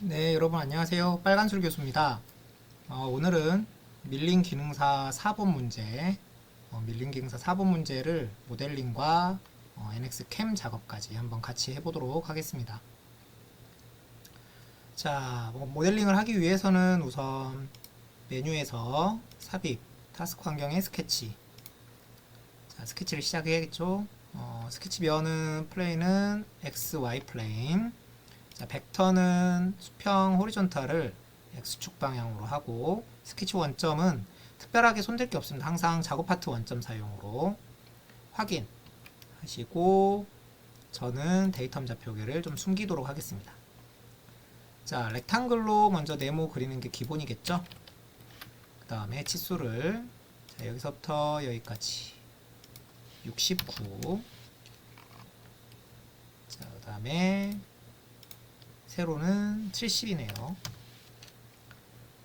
네, 여러분 안녕하세요. 빨간술 교수입니다. 오늘은 밀린 기능사 4번 문제, 밀린 기능사 4번 문제를 모델링과 NX 캠 작업까지 한번 같이 해보도록 하겠습니다. 자, 모델링을 하기 위해서는 우선 메뉴에서 삽입, 타스크 환경의 스케치. 자, 스케치를 시작해야겠죠. 스케치면은 플레인은 XY 플레인. 자, 벡터는 수평 호리존탈을 X축 방향으로 하고, 스케치 원점은 특별하게 손댈 게 없습니다. 항상 작업 파트 원점 사용으로 확인하시고, 저는 데이텀 좌표계를 좀 숨기도록 하겠습니다. 자, 렉탱글로 먼저 네모 그리는 게 기본이겠죠. 그 다음에 치수를, 자, 여기서부터 여기까지 69. 자, 그 다음에 세로는 70이네요.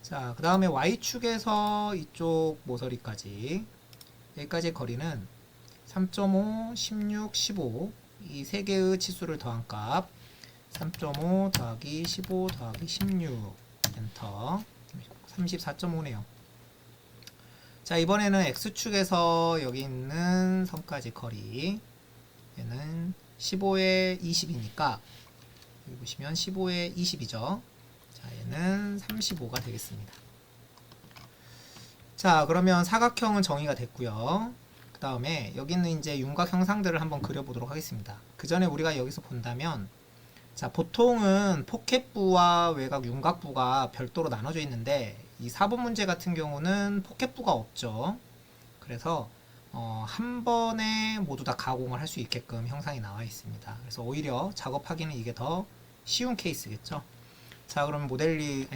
자, 그 다음에 Y축에서 이쪽 모서리까지, 여기까지의 거리는 3.5, 16, 15, 이 세 개의 치수를 더한 값, 3.5 더하기 15 더하기 16, 엔터, 34.5네요. 자, 이번에는 X축에서 여기 있는 선까지 거리, 얘는 15에 20이니까, 여기 보시면 15에 20이죠. 자, 얘는 35가 되겠습니다. 자, 그러면 사각형은 정의가 됐고요. 그 다음에 여기 있는 이제 윤곽 형상들을 한번 그려보도록 하겠습니다. 그 전에 우리가 여기서 본다면, 자, 보통은 포켓부와 외곽 윤곽부가 별도로 나눠져 있는데, 이 4번 문제 같은 경우는 포켓부가 없죠. 그래서 한 번에 모두 다 가공을 할 수 있게끔 형상이 나와 있습니다. 그래서 오히려 작업하기는 이게 더 쉬운 케이스겠죠. 자, 그러면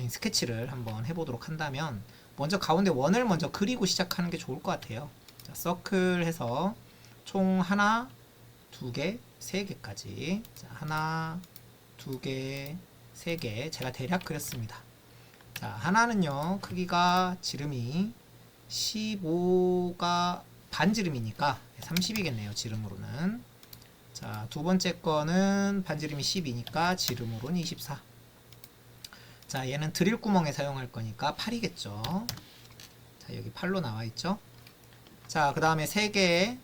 스케치를 한번 해보도록 한다면, 먼저 가운데 원을 먼저 그리고 시작하는 게 좋을 것 같아요. 자, 서클 해서 총 하나, 두 개, 세 개까지. 자, 하나, 두 개, 세 개. 제가 대략 그렸습니다. 자, 하나는요, 크기가 지름이 15가 반지름이니까 30이겠네요, 지름으로는. 자, 두 번째 거는 반지름이 10이니까 지름으로는 24. 자, 얘는 드릴 구멍에 사용할 거니까 8이겠죠. 자, 여기 8로 나와 있죠. 자, 그 다음에 세 개의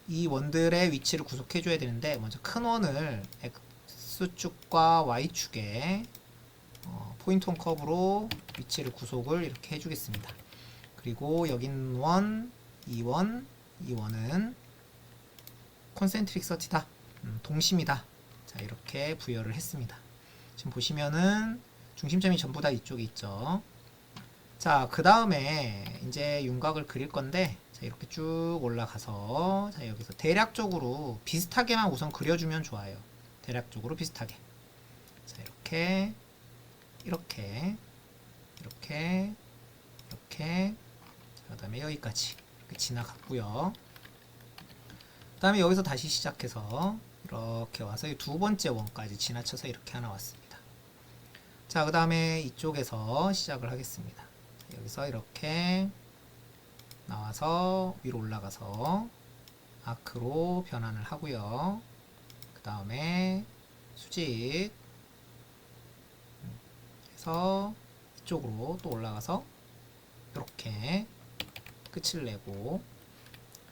이 원들의 위치를 구속해 줘야 되는데, 먼저 큰 원을 X축과 Y축에 포인트 온 커브로 위치를 구속을 이렇게 해주겠습니다. 그리고 여기 있는 원, 이 원은 콘센트릭 서티다. 동심이다. 자, 이렇게 부여를 했습니다. 지금 보시면은 중심점이 전부 다 이쪽에 있죠. 자, 그 다음에 이제 윤곽을 그릴 건데, 자, 이렇게 쭉 올라가서, 자, 여기서 대략적으로 비슷하게만 우선 그려주면 좋아요. 대략적으로 비슷하게. 자, 이렇게, 이렇게, 이렇게, 이렇게, 그 다음에 여기까지 이렇게 지나갔고요. 그 다음에 여기서 다시 시작해서 이렇게 와서 이 두 번째 원까지 지나쳐서 이렇게 하나 왔습니다. 자, 그 다음에 이쪽에서 시작을 하겠습니다. 여기서 이렇게 나와서 위로 올라가서 아크로 변환을 하고요. 그 다음에 수직 해서 이쪽으로 또 올라가서 이렇게 끝을 내고,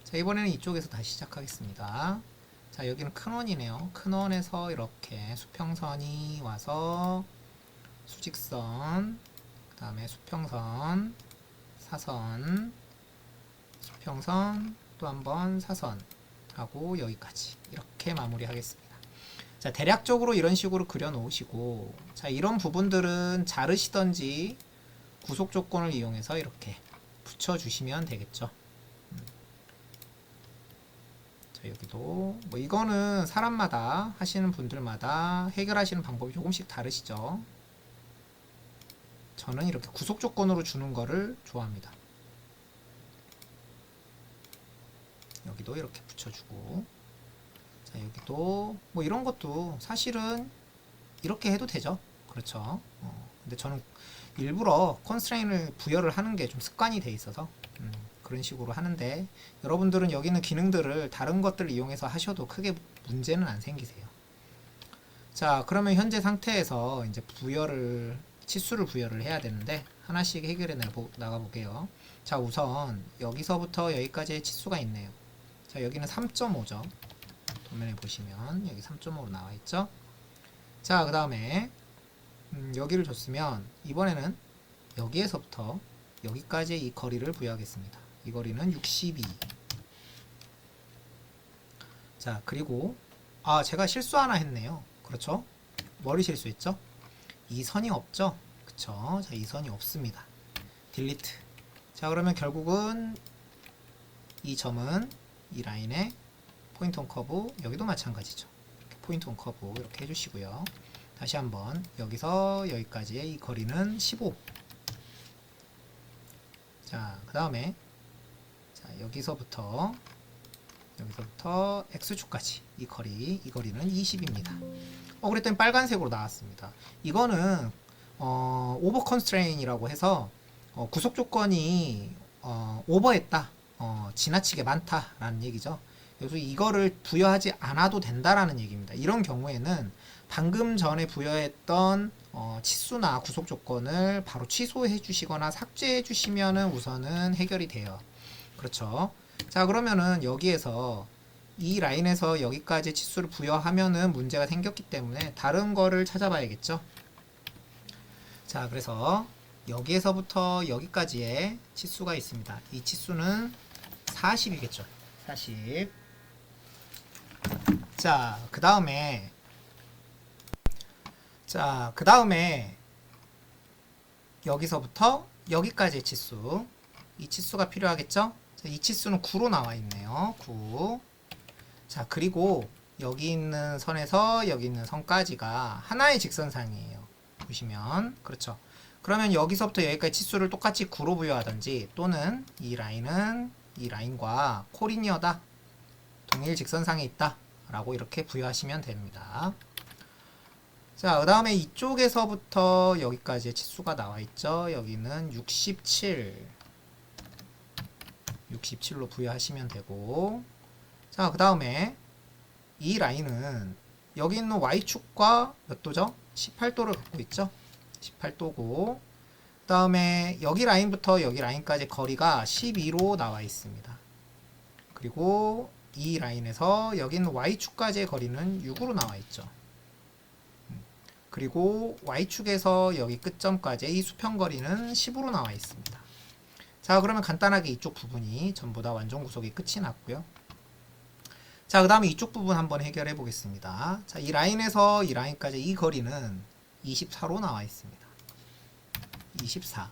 자, 이번에는 이쪽에서 다시 시작하겠습니다. 자, 여기는 큰 원이네요. 큰 원에서 이렇게 수평선이 와서 수직선, 그 다음에 수평선, 사선, 수평선, 또 한번 사선 하고 여기까지 이렇게 마무리하겠습니다. 자, 대략적으로 이런 식으로 그려 놓으시고, 자, 이런 부분들은 자르시던지 구속 조건을 이용해서 이렇게 붙여주시면 되겠죠. 자, 여기도 뭐 이거는 사람마다 하시는 분들마다 해결하시는 방법이 조금씩 다르시죠. 저는 이렇게 구속 조건으로 주는 거를 좋아합니다. 여기도 이렇게 붙여주고, 자, 여기도 뭐 이런 것도 사실은 이렇게 해도 되죠. 그렇죠. 근데 저는 일부러 컨스트레인을 부여를 하는 게 좀 습관이 돼 있어서 그런 식으로 하는데, 여러분들은 여기 있는 기능들을 다른 것들을 이용해서 하셔도 크게 문제는 안 생기세요. 자, 그러면 현재 상태에서 이제 치수를 부여를 해야 되는데 하나씩 해결해 나가 볼게요. 자, 우선 여기서부터 여기까지의 치수가 있네요. 자, 여기는 3.5죠. 도면에 보시면 여기 3.5로 나와 있죠. 자, 그 다음에 여기를 줬으면 이번에는 여기에서부터 여기까지의 이 거리를 부여하겠습니다. 이 거리는 62. 자, 그리고 제가 실수 하나 했네요. 그렇죠? 머리 실수했죠? 이 선이 없죠? 그쵸? 자, 이 선이 없습니다. 딜리트. 자, 그러면 결국은 이 점은 이 라인의 포인트 온 커브, 여기도 마찬가지죠. 포인트 온 커브 이렇게 해주시고요. 다시 한번 여기서 여기까지의 이 거리는 15. 자, 그 다음에 여기서부터 X축까지 이 거리는 20입니다. 그랬더니 빨간색으로 나왔습니다. 이거는 오버 컨스트레인이라고 해서 구속 조건이 오버했다, 지나치게 많다라는 얘기죠. 그래서 이거를 부여하지 않아도 된다라는 얘기입니다. 이런 경우에는 방금 전에 부여했던 치수나 구속 조건을 바로 취소해 주시거나 삭제해 주시면은 우선은 해결이 돼요. 그렇죠. 자, 그러면은 여기에서 이 라인에서 여기까지 치수를 부여하면은 문제가 생겼기 때문에 다른 거를 찾아봐야겠죠. 자, 그래서 여기에서부터 여기까지의 치수가 있습니다. 이 치수는 40이겠죠. 40. 자, 그 다음에 여기서부터 여기까지의 치수, 이 치수가 필요하겠죠. 자, 이 치수는 9로 나와 있네요. 9. 자, 그리고 여기 있는 선에서 여기 있는 선까지가 하나의 직선상이에요. 보시면 그렇죠. 그러면 여기서부터 여기까지 치수를 똑같이 9로 부여하든지, 또는 이 라인은 이 라인과 코리니어다, 동일 직선상에 있다 라고 이렇게 부여하시면 됩니다. 자, 그 다음에 이쪽에서부터 여기까지의 치수가 나와 있죠. 여기는 67로 부여하시면 되고, 자, 그 다음에 이 라인은 여기 있는 Y축과 몇 도죠? 18도를 갖고 있죠. 18도고, 그 다음에 여기 라인부터 여기 라인까지 거리가 12로 나와 있습니다. 그리고 이 라인에서 여기 있는 Y축까지의 거리는 6으로 나와 있죠. 그리고 Y축에서 여기 끝점까지의 이 수평거리는 10으로 나와 있습니다. 자, 그러면 간단하게 이쪽 부분이 전부 다 완전 구속이 끝이 났고요. 자, 그 다음에 이쪽 부분 한번 해결해 보겠습니다. 자, 이 라인에서 이 라인까지 이 거리는 24로 나와 있습니다. 24.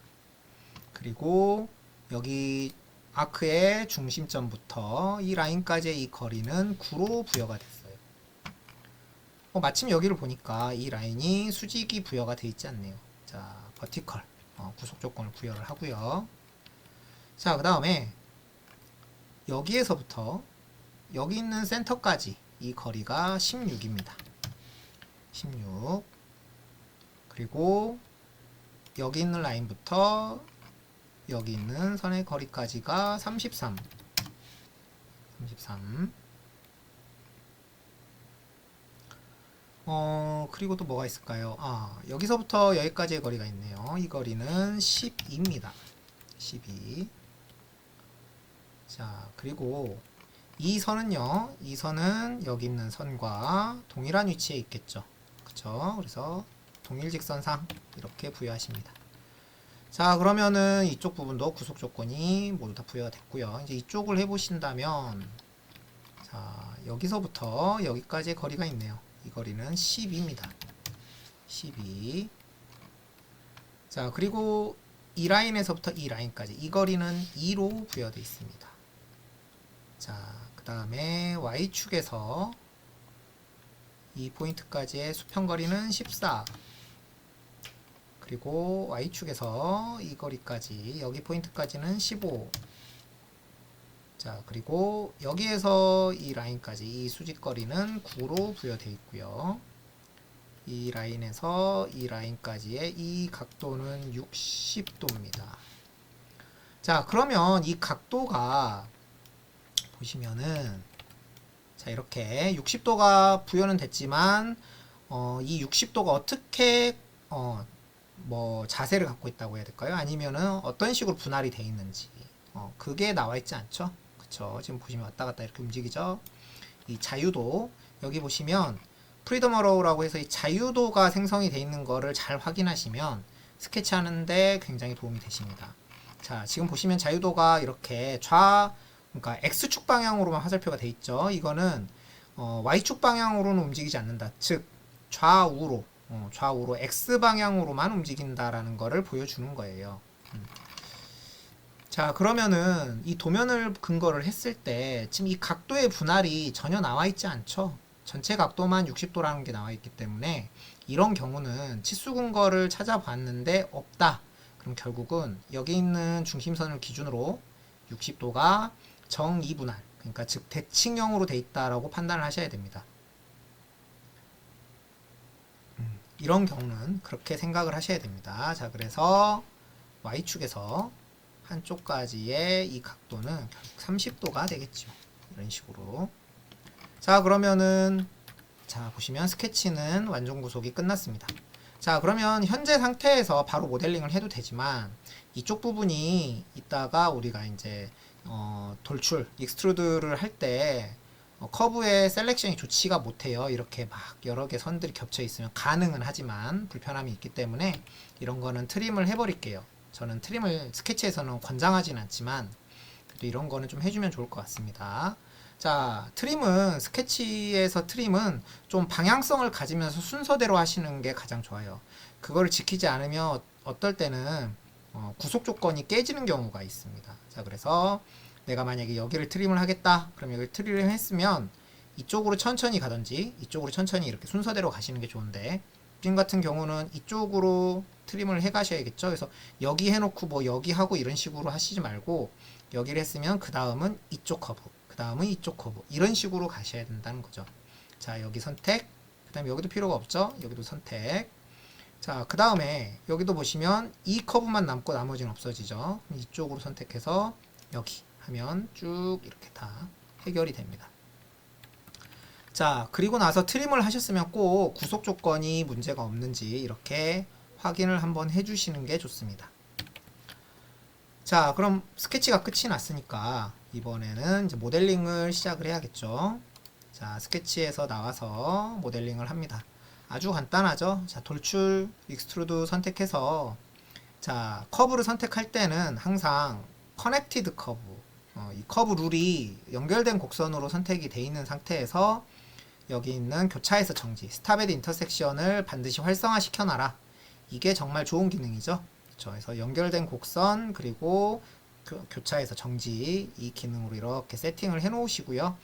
그리고 여기 아크의 중심점부터 이 라인까지의 이 거리는 9로 부여가 됐어요. 마침 여기를 보니까 이 라인이 수직이 부여가 되어 있지 않네요. 자, 버티컬 구속 조건을 부여를 하고요. 자, 그 다음에 여기에서부터 여기 있는 센터까지 이 거리가 16입니다. 16. 그리고 여기 있는 라인부터 여기 있는 선의 거리까지가 33. 그리고 또 뭐가 있을까요? 여기서부터 여기까지의 거리가 있네요. 이 거리는 12입니다. 12. 자, 그리고 이 선은요, 이 선은 여기 있는 선과 동일한 위치에 있겠죠. 그쵸? 그래서 동일직선상 이렇게 부여하십니다. 자, 그러면은 이쪽 부분도 구속 조건이 모두 다 부여가 됐고요. 이제 이쪽을 해보신다면, 자, 여기서부터 여기까지의 거리가 있네요. 이 거리는 12입니다. 12. 자, 그리고 이 라인에서부터 이 라인까지 이 거리는 2로 부여되어 있습니다. 자, 그 다음에 Y축에서 이 포인트까지의 수평거리는 14. 그리고 Y축에서 이 거리까지, 여기 포인트까지는 15. 자, 그리고 여기에서 이 라인까지 이 수직거리는 9로 부여되어 있고요. 이 라인에서 이 라인까지의 이 각도는 60도입니다. 자, 그러면 이 각도가 보시면은, 자, 이렇게 60도가 부여는 됐지만 이 60도가 어떻게 뭐 자세를 갖고 있다고 해야 될까요? 아니면은 어떤 식으로 분할이 돼 있는지 그게 나와 있지 않죠? 그쵸? 지금 보시면 왔다 갔다 이렇게 움직이죠? 이 자유도 여기 보시면 프리덤 어로우라고 해서 이 자유도가 생성이 돼 있는 거를 잘 확인하시면 스케치하는데 굉장히 도움이 되십니다. 자, 지금 보시면 자유도가 이렇게 그러니까 X축 방향으로만 화살표가 돼 있죠. 이거는 Y축 방향으로는 움직이지 않는다. 즉 좌우로 X 방향으로만 움직인다라는 거를 보여주는 거예요. 자, 그러면은 이 도면을 근거를 했을 때 지금 이 각도의 분할이 전혀 나와 있지 않죠. 전체 각도만 60도라는 게 나와 있기 때문에 이런 경우는 치수 근거를 찾아봤는데 없다. 그럼 결국은 여기 있는 중심선을 기준으로 60도가 정이분할, 그러니까 즉 대칭형으로 돼 있다라고 판단을 하셔야 됩니다. 이런 경우는 그렇게 생각을 하셔야 됩니다. 자, 그래서 Y축에서 한쪽까지의 이 각도는 결국 30도가 되겠죠. 이런 식으로. 자, 그러면은 자, 보시면 스케치는 완전 구속이 끝났습니다. 자, 그러면 현재 상태에서 바로 모델링을 해도 되지만 이쪽 부분이 이따가 우리가 이제 돌출, 익스트루드를 할 때 커브의 셀렉션이 좋지가 못해요. 이렇게 막 여러 개 선들이 겹쳐 있으면 가능은 하지만 불편함이 있기 때문에 이런 거는 트림을 해버릴게요. 저는 트림을 스케치에서는 권장하진 않지만 그래도 이런 거는 좀 해주면 좋을 것 같습니다. 자, 스케치에서 트림은 좀 방향성을 가지면서 순서대로 하시는 게 가장 좋아요. 그거를 지키지 않으면 어떨 때는 구속 조건이 깨지는 경우가 있습니다. 자, 그래서 내가 만약에 여기를 트림을 하겠다. 그럼 여기 트림을 했으면 이쪽으로 천천히 가든지 이쪽으로 천천히 이렇게 순서대로 가시는 게 좋은데 지금 같은 경우는 이쪽으로 트림을 해 가셔야겠죠. 그래서 여기 해놓고 뭐 여기 하고 이런 식으로 하시지 말고 여기를 했으면 그 다음은 이쪽 커브, 그 다음은 이쪽 커브 이런 식으로 가셔야 된다는 거죠. 자, 여기 선택, 그 다음에 여기도 필요가 없죠. 여기도 선택. 자, 그 다음에 여기도 보시면 이 커브만 남고 나머지는 없어지죠. 이쪽으로 선택해서 여기 하면 쭉 이렇게 다 해결이 됩니다. 자, 그리고 나서 트림을 하셨으면 꼭 구속 조건이 문제가 없는지 이렇게 확인을 한번 해주시는 게 좋습니다. 자, 그럼 스케치가 끝이 났으니까 이번에는 이제 모델링을 시작을 해야겠죠. 자, 스케치에서 나와서 모델링을 합니다. 아주 간단하죠. 자, 돌출, 익스트루드 선택해서 자, 커브를 선택할 때는 항상 커넥티드 커브, 이 커브 룰이 연결된 곡선으로 선택이 돼 있는 상태에서 여기 있는 교차에서 정지, 스탑 앳 인터섹션을 반드시 활성화 시켜놔라. 이게 정말 좋은 기능이죠. 그래서 연결된 곡선 그리고 교차에서 정지 이 기능으로 이렇게 세팅을 해 놓으시고요.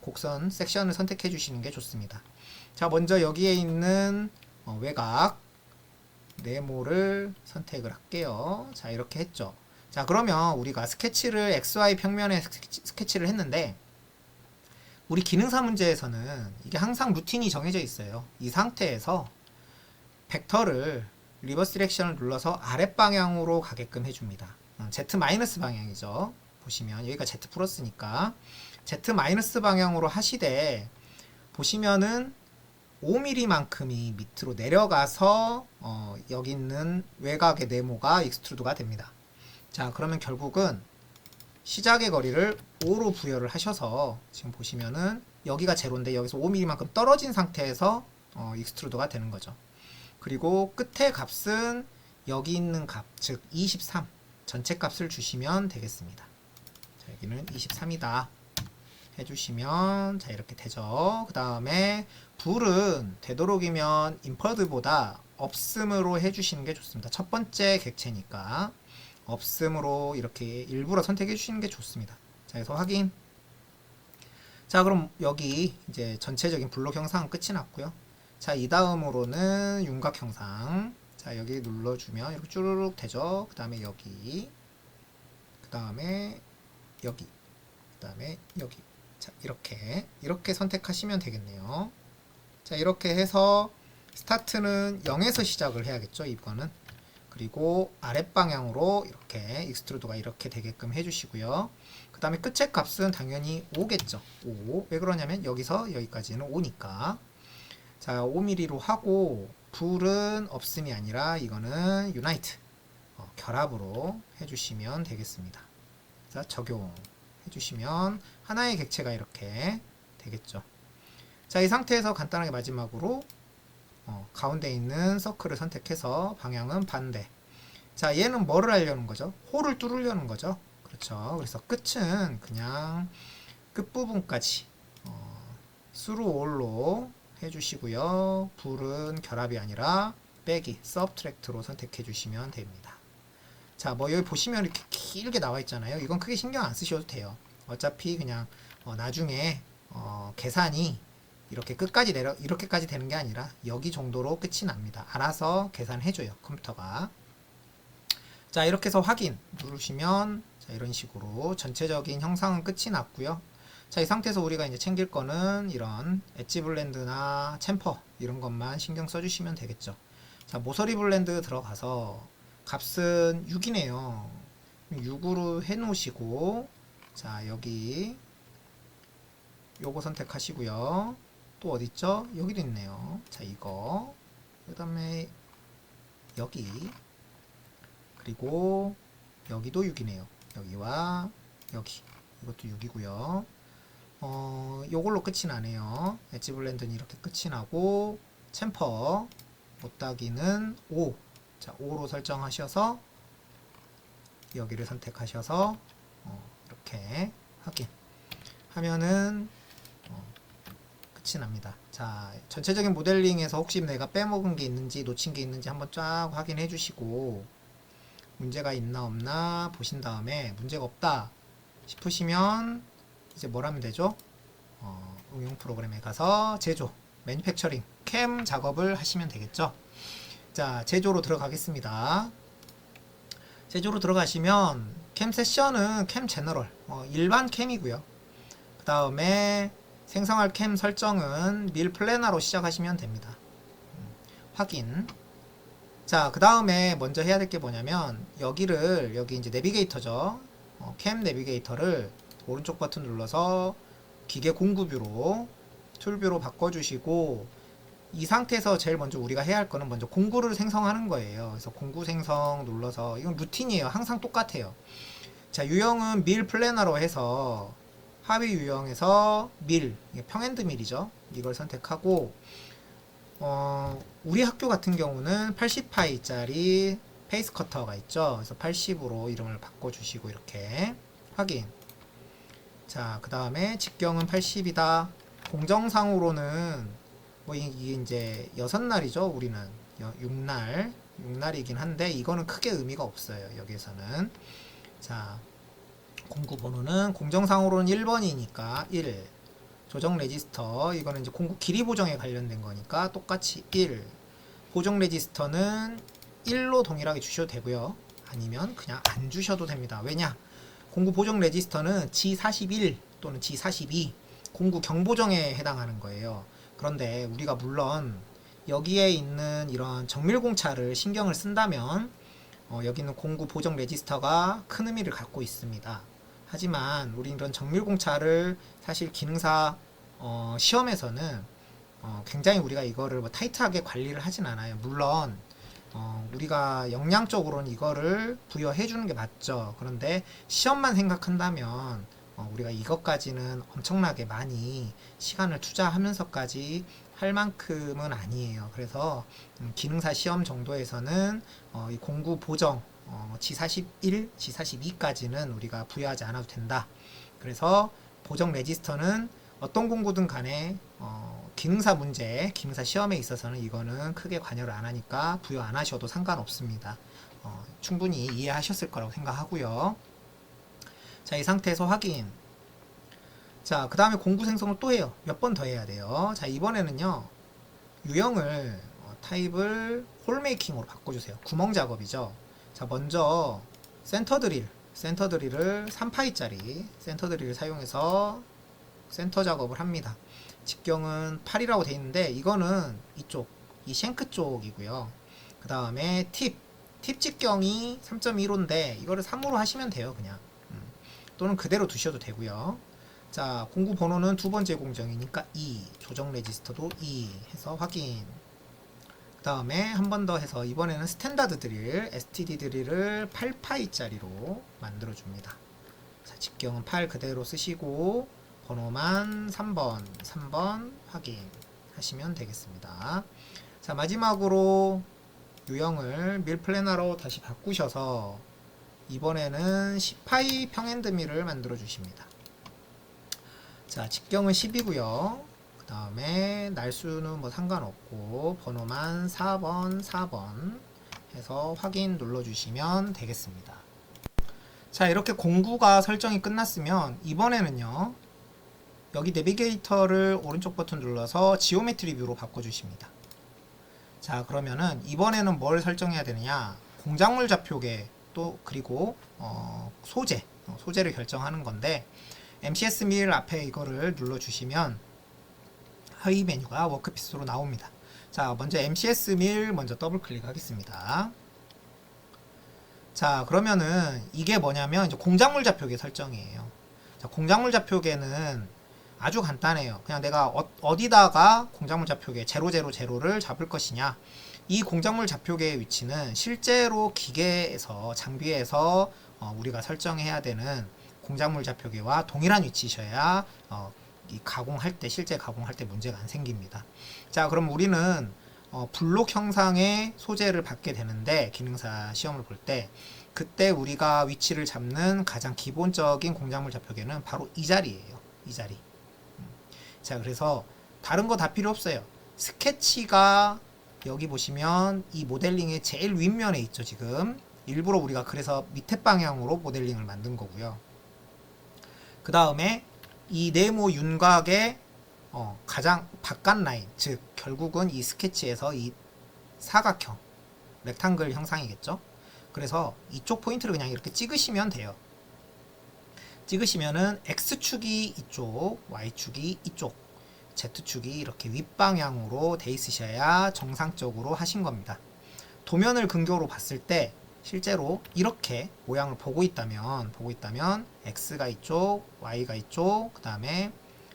곡선 섹션을 선택해 주시는 게 좋습니다. 자, 먼저 여기에 있는 외곽 네모를 선택을 할게요. 자, 이렇게 했죠. 자, 그러면 우리가 스케치를 XY 평면에 스케치를 했는데 우리 기능사 문제에서는 이게 항상 루틴이 정해져 있어요. 이 상태에서 벡터를 리버스 디렉션을 눌러서 아랫방향으로 가게끔 해줍니다. Z 마이너스 방향이죠. 보시면 여기가 Z 플러스니까 Z 마이너스 방향으로 하시되 보시면은 5mm만큼이 밑으로 내려가서 여기 있는 외곽의 네모가 익스트루드가 됩니다. 자, 그러면 결국은 시작의 거리를 5로 부여를 하셔서 지금 보시면은 여기가 제로인데 여기서 5mm만큼 떨어진 상태에서 익스트루드가 되는 거죠. 그리고 끝의 값은 여기 있는 값, 즉 23 전체 값을 주시면 되겠습니다. 자, 여기는 23이다 해주시면 자, 이렇게 되죠. 그 다음에 불은 되도록이면 인퍼드보다 없음으로 해주시는 게 좋습니다. 첫 번째 객체니까 없음으로 이렇게 일부러 선택해 주시는 게 좋습니다. 자, 그래서 확인. 자, 그럼 여기 이제 전체적인 블록 형상은 끝이 났고요. 자, 이 다음으로는 윤곽 형상. 자, 여기 눌러주면 이렇게 쭈르륵 되죠. 그 다음에 여기, 그 다음에 여기, 그 다음에 여기. 자, 이렇게 선택하시면 되겠네요. 자, 이렇게 해서 스타트는 0에서 시작을 해야겠죠, 이거는. 그리고 아랫방향으로 이렇게 익스트루드가 이렇게 되게끔 해주시고요. 그 다음에 끝의 값은 당연히 5겠죠. 5. 왜 그러냐면 여기서 여기까지는 5니까. 자, 5mm로 하고 불은 없음이 아니라 이거는 유나이트 결합으로 해주시면 되겠습니다. 자, 적용해 주시면 하나의 객체가 이렇게 되겠죠. 자, 이 상태에서 간단하게 마지막으로 가운데 있는 서클을 선택해서 방향은 반대. 자, 얘는 뭐를 하려는 거죠? 홀을 뚫으려는 거죠. 그렇죠. 그래서 끝은 그냥 끝부분까지 스루 올로 해주시고요. 불은 결합이 아니라 빼기, 서브트랙트로 선택해 주시면 됩니다. 자, 뭐 여기 보시면 이렇게 길게 나와 있잖아요. 이건 크게 신경 안 쓰셔도 돼요. 어차피 그냥 나중에 계산이 이렇게 끝까지 이렇게까지 되는 게 아니라 여기 정도로 끝이 납니다. 알아서 계산해줘요, 컴퓨터가. 자, 이렇게 해서 확인 누르시면 자, 이런 식으로 전체적인 형상은 끝이 났고요. 자, 이 상태에서 우리가 이제 챙길 거는 이런 엣지 블렌드나 챔퍼 이런 것만 신경 써주시면 되겠죠. 자, 모서리 블렌드 들어가서 값은 6이네요. 6으로 해 놓으시고, 자, 여기 요거 선택하시고요. 또 어딨죠? 여기도 있네요. 자, 이거 그 다음에 여기 그리고 여기도 6이네요. 여기와 여기 이것도 6이고요. 요걸로 끝이 나네요. 엣지 블렌드는 이렇게 끝이 나고 챔퍼 못따기는 5. 자, 5로 설정하셔서 여기를 선택하셔서 이렇게 확인 하면은 끝이 납니다. 자, 전체적인 모델링에서 혹시 내가 빼먹은 게 있는지 놓친 게 있는지 한번 쫙 확인해 주시고 문제가 있나 없나 보신 다음에 문제가 없다 싶으시면 이제 뭘 하면 되죠? 응용 프로그램에 가서 제조, 매니팩처링, 캠 작업을 하시면 되겠죠. 자, 제조로 들어가겠습니다. 제조로 들어가시면 캠 세션은 캠 제너럴 일반 캠이고요. 그 다음에 생성할 캠 설정은 밀 플래너로 시작하시면 됩니다. 확인. 자, 그 다음에 먼저 해야 될 게 뭐냐면 여기 이제 내비게이터죠. 캠 내비게이터를 오른쪽 버튼 눌러서 기계 공구뷰로 툴뷰로 바꿔주시고 이 상태에서 제일 먼저 우리가 해야 할 거는 먼저 공구를 생성하는 거예요. 그래서 공구 생성 눌러서 이건 루틴이에요. 항상 똑같아요. 자, 유형은 밀 플래너로 해서 하위 유형에서 밀, 평핸드 밀이죠. 이걸 선택하고 우리 학교 같은 경우는 80파이짜리 페이스 커터가 있죠. 그래서 80으로 이름을 바꿔주시고 이렇게 확인. 자, 그 다음에 직경은 80이다. 공정상으로는 뭐 이게 이제 6날이죠. 우리는 6날이긴 한데 이거는 크게 의미가 없어요. 여기에서는. 자, 공구 번호는 공정상으로는 1번이니까 1. 조정 레지스터 이거는 이제 공구 길이 보정에 관련된 거니까 똑같이 1. 보정 레지스터는 1로 동일하게 주셔도 되고요. 아니면 그냥 안 주셔도 됩니다. 왜냐? 공구 보정 레지스터는 G41 또는 G42 공구 경보정에 해당하는 거예요. 그런데 우리가 물론 여기에 있는 이런 정밀공차를 신경을 쓴다면 여기는 공구 보정 레지스터가 큰 의미를 갖고 있습니다. 하지만 우리 이런 정밀공차를 사실 기능사 시험에서는 굉장히 우리가 이거를 뭐 타이트하게 관리를 하진 않아요. 물론 우리가 역량적으로는 이거를 부여해 주는 게 맞죠. 그런데 시험만 생각한다면 우리가 이것까지는 엄청나게 많이 시간을 투자하면서까지 할 만큼은 아니에요. 그래서 기능사 시험 정도에서는 이 공구 보정 G41, G42까지는 우리가 부여하지 않아도 된다. 그래서 보정 레지스터는 어떤 공구든 간에 기능사 문제, 기능사 시험에 있어서는 이거는 크게 관여를 안 하니까 부여 안 하셔도 상관없습니다. 충분히 이해하셨을 거라고 생각하고요. 자, 이 상태에서 확인. 자, 그 다음에 공구 생성을 또 해요. 몇 번 더 해야 돼요. 자, 이번에는요. 유형을 타입을 홀메이킹으로 바꿔주세요. 구멍 작업이죠. 자, 먼저 센터 드릴을 3파이짜리 센터 드릴을 사용해서 센터 작업을 합니다. 직경은 8이라고 되어 있는데 이거는 이쪽, 이 쉔크 쪽이고요. 그 다음에 팁 직경이 3.15인데 이거를 3으로 하시면 돼요. 그냥 또는 그대로 두셔도 되고요. 자, 공구 번호는 두 번째 공정이니까 2, 조정 레지스터도 2 해서 확인. 그 다음에 한 번 더 해서 이번에는 스탠다드 드릴, STD 드릴을 8파이짜리로 만들어 줍니다. 자, 직경은 8 그대로 쓰시고 번호만 3번 확인 하시면 되겠습니다. 자, 마지막으로 유형을 밀 플래너로 다시 바꾸셔서 이번에는 10파이 평엔드밀을 만들어 주십니다. 자, 직경은 10이고요. 그 다음에 날수는 뭐 상관없고 번호만 4번 해서 확인 눌러주시면 되겠습니다. 자, 이렇게 공구가 설정이 끝났으면 이번에는요, 여기 내비게이터를 오른쪽 버튼 눌러서 지오메트리 뷰로 바꿔주십니다. 자, 그러면은 이번에는 뭘 설정해야 되느냐, 공작물 좌표계 또 그리고 소재를 결정하는 건데, MCS 밀 앞에 이거를 눌러주시면 하위 메뉴가 워크피스로 나옵니다. 자, 먼저 MCS 밀 먼저 더블 클릭하겠습니다. 자, 그러면은 이게 뭐냐면 이제 공작물 좌표계 설정이에요. 자, 공작물 좌표계는 아주 간단해요. 그냥 내가 어디다가 공작물 좌표계 000를 잡을 것이냐, 이 공작물 좌표계의 위치는 실제로 기계에서 장비에서 우리가 설정해야 되는 공작물 좌표계와 동일한 위치셔야 이 가공할 때, 실제 가공할 때 문제가 안 생깁니다. 자, 그럼 우리는 블록 형상의 소재를 받게 되는데, 기능사 시험을 볼 때 그때 우리가 위치를 잡는 가장 기본적인 공작물 좌표계는 바로 이 자리예요. 이 자리. 자, 그래서 다른 거 다 필요 없어요. 스케치가 여기 보시면 이 모델링의 제일 윗면에 있죠. 지금 일부러 우리가 그래서 밑에 방향으로 모델링을 만든 거고요. 그 다음에 이 네모 윤곽의 가장 바깥 라인, 즉 결국은 이 스케치에서 이 사각형 렉탱글 형상이겠죠. 그래서 이쪽 포인트를 그냥 이렇게 찍으시면 돼요. 찍으시면은 X축이 이쪽, Y축이 이쪽, Z축이 이렇게 윗방향으로 돼 있으셔야 정상적으로 하신 겁니다. 도면을 근교로 봤을 때 실제로 이렇게 모양을 보고 있다면 X가 이쪽, Y가 이쪽, 그 다음에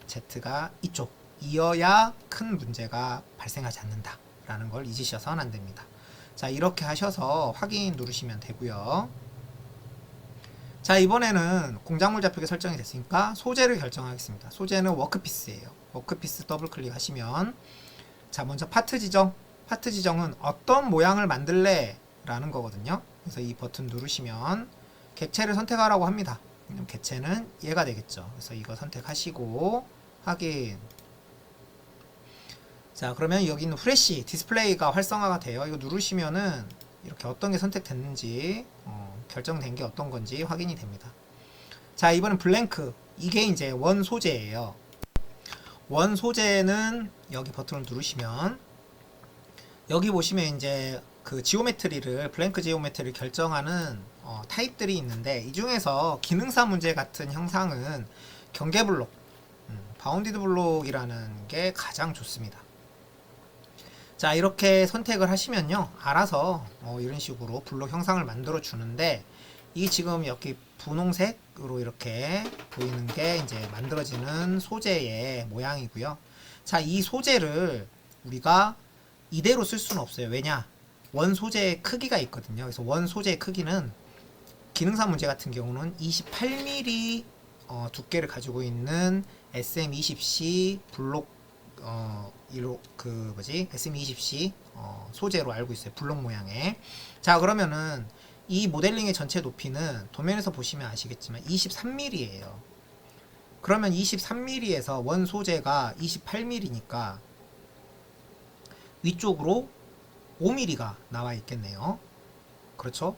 Z가 이쪽 이어야 큰 문제가 발생하지 않는다 라는 걸 잊으셔서는 안 됩니다. 자, 이렇게 하셔서 확인 누르시면 되고요. 자, 이번에는 공작물 좌표계 설정이 됐으니까 소재를 결정하겠습니다. 소재는 워크피스예요. 워크피스 더블 클릭하시면, 자, 먼저 파트 지정은 어떤 모양을 만들래 라는 거거든요. 그래서 이 버튼 누르시면 객체를 선택하라고 합니다. 그럼 객체는 얘가 되겠죠. 그래서 이거 선택하시고 확인. 자, 그러면 여기 있는 프레시 디스플레이가 활성화가 돼요. 이거 누르시면은 이렇게 어떤 게 선택됐는지 결정된 게 어떤 건지 확인이 됩니다. 자, 이번엔 블랭크. 이게 이제 원 소재예요. 원 소재는 여기 버튼을 누르시면 여기 보시면 이제 그 지오메트리를, 블랭크 지오메트리를 결정하는 타입들이 있는데, 이 중에서 기능사 문제 같은 형상은 경계 블록, 바운디드 블록이라는 게 가장 좋습니다. 자, 이렇게 선택을 하시면요, 알아서 이런 식으로 블록 형상을 만들어 주는데, 이 지금 여기 분홍색으로 이렇게 보이는 게 이제 만들어지는 소재의 모양이고요. 자, 이 소재를 우리가 이대로 쓸 수는 없어요. 왜냐? 원 소재의 크기가 있거든요. 그래서 원 소재의 크기는 기능사 문제 같은 경우는 28mm 두께를 가지고 있는 SM20C 블록 SM20C 소재로 알고 있어요. 블록 모양의. 자, 그러면은 이 모델링의 전체 높이는 도면에서 보시면 아시겠지만 23mm예요. 그러면 23mm에서 원 소재가 28mm니까 위쪽으로 5mm가 나와 있겠네요. 그렇죠?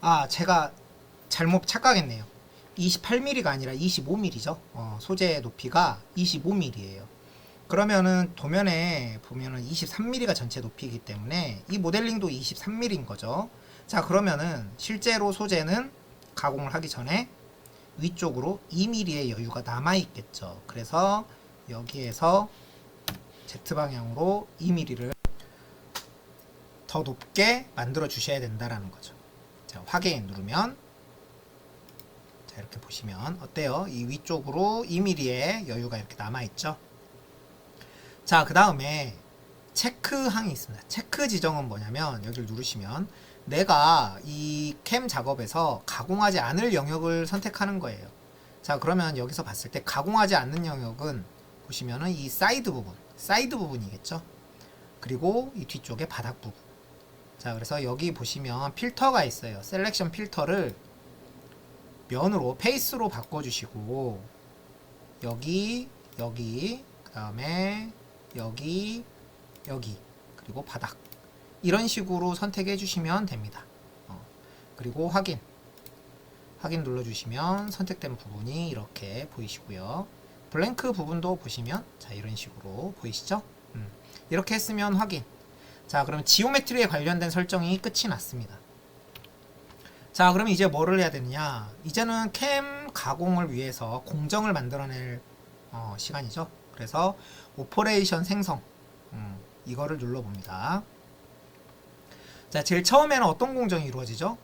아, 제가 잘못 착각했네요. 28mm가 아니라 25mm죠. 소재 높이가 25mm예요. 그러면은 도면에 보면은 23mm가 전체 높이이기 때문에 이 모델링도 23mm인 거죠. 자, 그러면은 실제로 소재는 가공을 하기 전에 위쪽으로 2mm의 여유가 남아 있겠죠. 그래서 여기에서 Z방향으로 2mm를 더 높게 만들어 주셔야 된다라는 거죠. 자, 확인 누르면 자, 이렇게 보시면 어때요? 이 위쪽으로 2mm의 여유가 이렇게 남아있죠. 자, 그 다음에 체크항이 있습니다. 체크 지정은 뭐냐면 여기를 누르시면 내가 이 캠 작업에서 가공하지 않을 영역을 선택하는 거예요. 자, 그러면 여기서 봤을 때 가공하지 않는 영역은 보시면은 이 사이드 부분이겠죠. 그리고 이 뒤쪽에 바닥 부분. 자, 그래서 여기 보시면 필터가 있어요. 셀렉션 필터를 면으로 페이스로 바꿔주시고 여기 그 다음에 여기 그리고 바닥 이런 식으로 선택해 주시면 됩니다. 그리고 확인 눌러주시면 선택된 부분이 이렇게 보이시고요. 블랭크 부분도 보시면 자, 이런 식으로 보이시죠? 이렇게 했으면 확인. 자, 그러면 지오메트리에 관련된 설정이 끝이 났습니다. 자, 그럼 이제 뭐를 해야 되느냐? 이제는 캠 가공을 위해서 공정을 만들어낼 시간이죠. 그래서 오퍼레이션 생성 이거를 눌러봅니다. 자, 제일 처음에는 어떤 공정이 이루어지죠?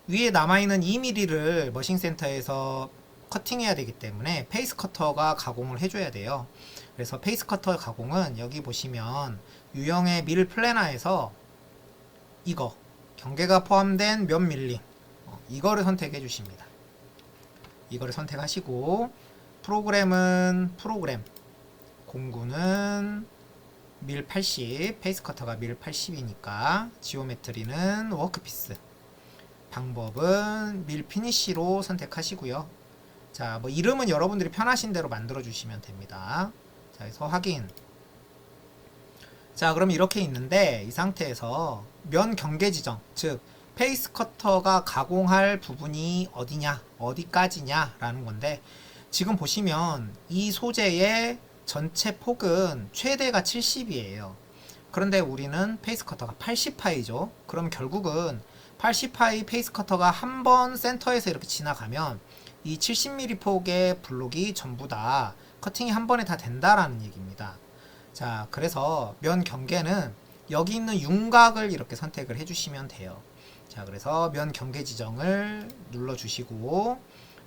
위에 남아있는 2mm를 머신센터에서 커팅해야 되기 때문에 페이스 커터가 가공을 해줘야 돼요. 그래서 페이스 커터 가공은 여기 보시면 유형의 밀 플래너에서 이거 경계가 포함된 몇 밀리 이거를 선택해 주십니다. 이거를 선택하시고 프로그램은 공구는 밀 80, 페이스 커터가 밀 80이니까 지오메트리는 워크피스, 방법은 밀 피니쉬로 선택하시고요. 자, 뭐 이름은 여러분들이 편하신 대로 만들어 주시면 됩니다. 자, 그래서 확인. 자, 그럼 이렇게 있는데 이 상태에서 면 경계 지정, 즉 페이스 커터가 가공할 부분이 어디냐, 어디까지냐 라는 건데 지금 보시면 이 소재의 전체 폭은 최대가 70이에요. 그런데 우리는 페이스 커터가 80파이죠. 그럼 결국은 80파이 페이스 커터가 한 번 센터에서 이렇게 지나가면 이 70mm 폭의 블록이 전부 다 커팅이 한 번에 다 된다라는 얘기입니다. 자, 그래서 면 경계는 여기 있는 윤곽을 이렇게 선택을 해주시면 돼요. 자, 그래서 면 경계 지정을 눌러주시고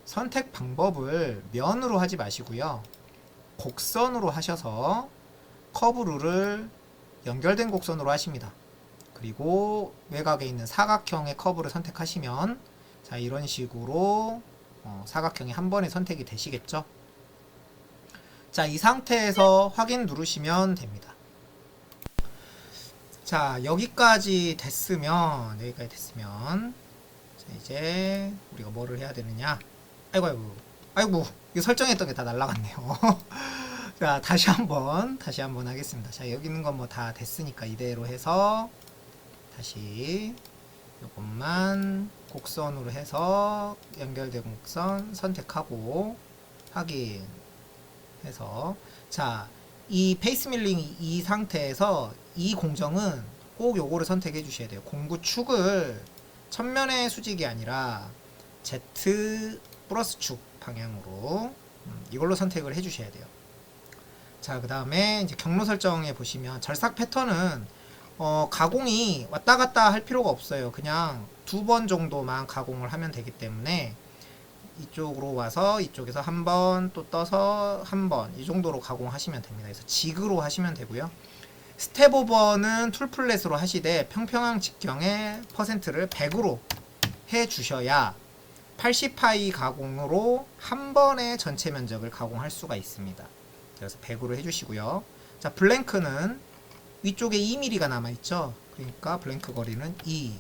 선택 방법을 면으로 하지 마시고요. 곡선으로 하셔서 커브 룰을 연결된 곡선으로 하십니다. 그리고 외곽에 있는 사각형의 커브를 선택하시면 자, 이런 식으로 사각형이 한 번에 선택이 되시겠죠. 자, 이 상태에서 확인 누르시면 됩니다. 자, 여기까지 됐으면 자, 이제 우리가 뭐를 해야 되느냐. 아이고 이거 설정했던 게 다 날라갔네요. 자, 다시 한번 하겠습니다. 자, 여기 있는 건 뭐 다 됐으니까 이대로 해서 다시 요것만 곡선으로 해서 연결된 곡선 선택하고 확인 해서 자, 이 페이스 밀링 이 상태에서 이 공정은 꼭 요거를 선택해 주셔야 돼요. 공구 축을 천면의 수직이 아니라 Z 플러스 축 방향으로 이걸로 선택을 해 주셔야 돼요. 자, 그 다음에 이제 경로 설정에 보시면 절삭 패턴은 가공이 왔다 갔다 할 필요가 없어요. 그냥 2번 정도만 가공을 하면 되기 때문에 이쪽으로 와서 이쪽에서 한 번 또 떠서 한 번 이 정도로 가공하시면 됩니다. 그래서 직으로 하시면 되고요. 스텝 오버는 툴플랫으로 하시되 평평한 직경의 퍼센트를 100으로 해 주셔야 80파이 가공으로 한 번에 전체 면적을 가공할 수가 있습니다. 그래서 100으로 해주시고요. 자, 블랭크는 위쪽에 2mm가 남아있죠. 그러니까 블랭크 거리는 2.